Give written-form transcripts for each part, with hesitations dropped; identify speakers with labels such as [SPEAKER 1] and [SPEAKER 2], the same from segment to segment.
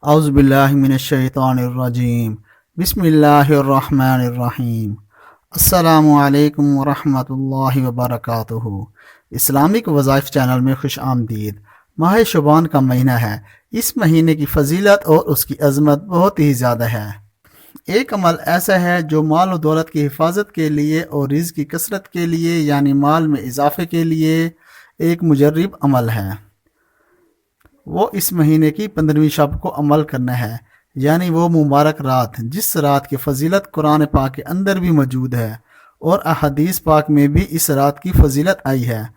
[SPEAKER 1] औज़ुबिल्लाहिमिनश्शैतानिर्रजीम बिस्मिल्लाहिर्रहमानिर्रहीम अस्सलामु अलैकुम वरहमतुल्लाहि वबरकातुहू। इस्लामिक वज़ाइफ चैनल में खुश आमदीद। माह शुबान का महीना है। इस महीने की फजीलत और उसकी अज़मत बहुत ही ज़्यादा है। एक अमल ऐसा है जो माल और दौलत की हिफाजत के लिए और रिज़्क़ की कसरत के लिए यानी माल में इजाफे के लिए एक मुजर्रिब अमल है। वो इस महीने की 15वीं शब को अमल करना है, यानी वो मुबारक रात जिस रात की फजीलत कुरान पाक के अंदर भी मौजूद है और अहदीस पाक में भी इस रात की फजीलत आई है।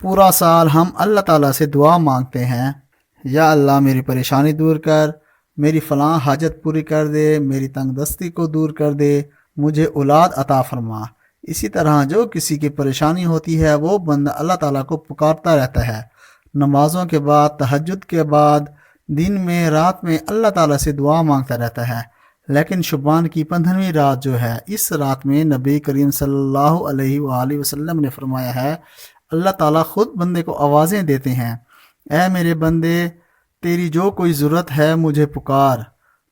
[SPEAKER 1] पूरा साल हम अल्लाह ताला से दुआ मांगते हैं, या अल्लाह मेरी परेशानी दूर कर, मेरी फ़लाँ हाजत पूरी कर दे, मेरी तंग दस्ती को दूर कर दे, मुझे औलाद अता फरमा। इसी तरह जो किसी की परेशानी होती है वो बंदा अल्लाह ताला को पुकारता रहता है। नमाज़ों के बाद, तहज्जुद के बाद, दिन में, रात में अल्लाह ताला से दुआ मांगता रहता है। लेकिन शुबान की 15वीं रात जो है, इस रात में नबी करीम सल्लल्लाहु अलैहि वसल्लम ने फरमाया है, अल्लाह ताला खुद बंदे को आवाज़ें देते हैं, ऐ मेरे बंदे, तेरी जो कोई ज़रूरत है मुझे पुकार,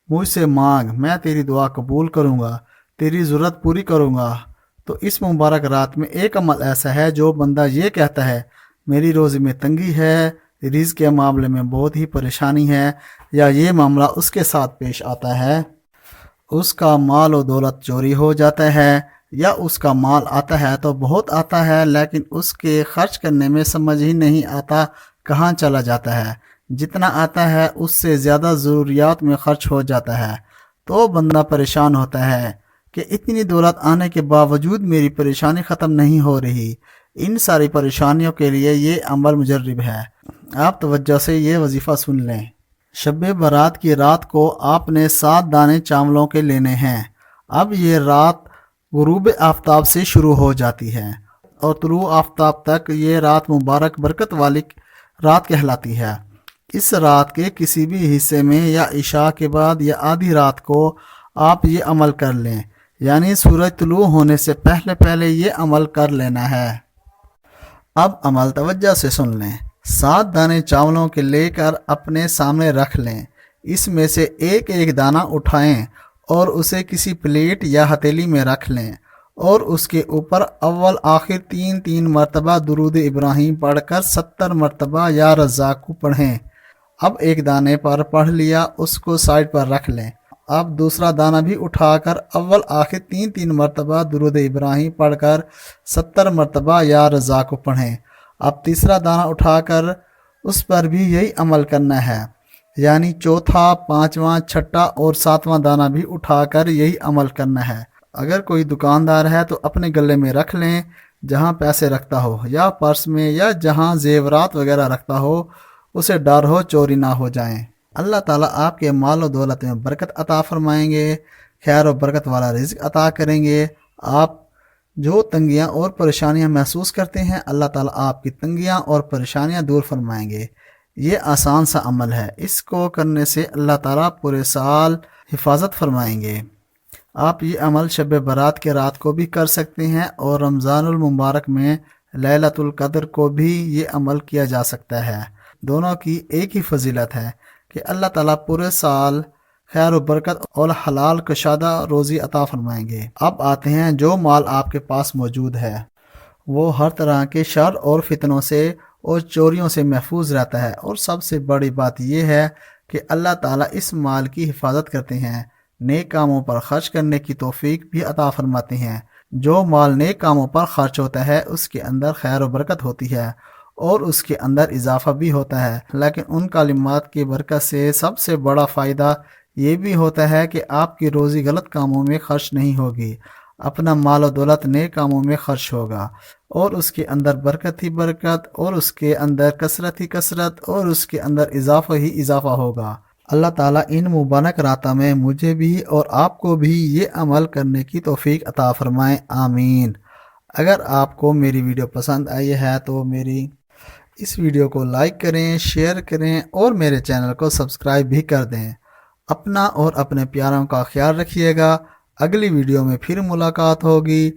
[SPEAKER 1] मुझसे मांग, मैं तेरी दुआ कबूल करूँगा, तेरी ज़रूरत पूरी करूँगा। तो इस मुबारक रात में एक अमल ऐसा है जो बंदा ये कहता है, मेरी रोज़ी में तंगी है, रिज़्क़ के मामले में बहुत ही परेशानी है, या ये मामला उसके साथ पेश आता है, उसका माल और दौलत चोरी हो जाता है, या उसका माल आता है तो बहुत आता है लेकिन उसके खर्च करने में समझ ही नहीं आता कहाँ चला जाता है, जितना आता है उससे ज़्यादा ज़रूरियात में खर्च हो जाता है। तो बंदा परेशान होता है कि इतनी दौलत आने के बावजूद मेरी परेशानी ख़त्म नहीं हो रही। इन सारी परेशानियों के लिए ये अमल मुजर्रिब है। आप तवज्जो से ये वजीफ़ा सुन लें। शब बारात की रात को आपने 7 दाने चावलों के लेने हैं। अब ये रात गुरूब आफ्ताब से शुरू हो जाती है और तुलू आफ्ताब तक ये रात मुबारक बरकत वाली रात कहलाती है। इस रात के किसी भी हिस्से में या इशा के बाद या आधी रात को आप ये अमल कर लें, यानी सूरज तुलू होने से पहले पहले ये अमल कर लेना है। अब अमल तवज्जो से सुन लें। 7 दाने चावलों के लेकर अपने सामने रख लें। इसमें से एक एक दाना उठाएं और उसे किसी प्लेट या हथेली में रख लें और उसके ऊपर अव्वल आखिर 3-3 मरतबा दुरूद इब्राहिम पढ़कर 70 मरतबा या रज़्ज़ाक़ को पढ़ें। अब एक दाने पर पढ़ लिया, उसको साइड पर रख लें। अब दूसरा दाना भी उठाकर अव्वल आखिर 3-3 मरतबा दुरूद इब्राहिम पढ़कर 70 मरतबा या रज़्ज़ाक़ को पढ़ें। अब तीसरा दाना उठाकर उस पर भी यही अमल करना है, यानी चौथा, पाँचवां, छठा और 7वां दाना भी उठाकर यही अमल करना है। अगर कोई दुकानदार है तो अपने गले में रख लें, जहाँ पैसे रखता हो, या पर्स में, या जहाँ जेवरात वगैरह रखता हो, उसे डर हो चोरी ना हो जाएं। अल्लाह ताला आपके माल और दौलत में बरकत अता फरमाएंगे, खैर और बरकत वाला रिज़्क़ अता करेंगे। आप जो तंगियाँ और परेशानियाँ महसूस करते हैं, अल्लाह ताला आपकी तंगियाँ और परेशानियाँ दूर फरमाएंगे। ये आसान सा अमल है, इसको करने से अल्लाह ताला पूरे साल हिफाजत फरमाएंगे। आप ये अमल शब बारात के रात को भी कर सकते हैं और रमज़ानुल मुबारक में लैलतुल क़द्र को भी ये अमल किया जा सकता है। दोनों की एक ही फजीलत है कि अल्लाह ताला पूरे साल खैर और बरकत और हलाल कशादा रोज़ी अता फरमाएंगे। अब आते हैं जो माल आपके पास मौजूद है वो हर तरह के शर और फितनों से और चोरियों से महफूज रहता है, और सबसे बड़ी बात यह है कि अल्लाह ताला इस माल की हिफाजत करते हैं, नेक कामों पर खर्च करने की तौफीक भी अता फरमाते हैं। जो माल नेक कामों पर खर्च होता है उसके अंदर खैर और बरकत होती है और उसके अंदर इजाफा भी होता है। लेकिन उन कालिमात की बरकत से सबसे बड़ा फ़ायदा ये भी होता है कि आपकी रोज़ी गलत कामों में खर्च नहीं होगी, अपना माल और दौलत नेक कामों में खर्च होगा और उसके अंदर बरकत ही बरकत, और उसके अंदर कसरत ही कसरत, और उसके अंदर इजाफा ही इजाफा होगा। अल्लाह ताला इन मुबारक रातों में मुझे भी और आपको भी ये अमल करने की तौफीक अता फरमाएं, आमीन। अगर आपको मेरी वीडियो पसंद आई है तो मेरी इस वीडियो को लाइक करें, शेयर करें और मेरे चैनल को सब्सक्राइब भी कर दें। अपना और अपने प्यारों का ख्याल रखिएगा। अगली वीडियो में फिर मुलाकात होगी।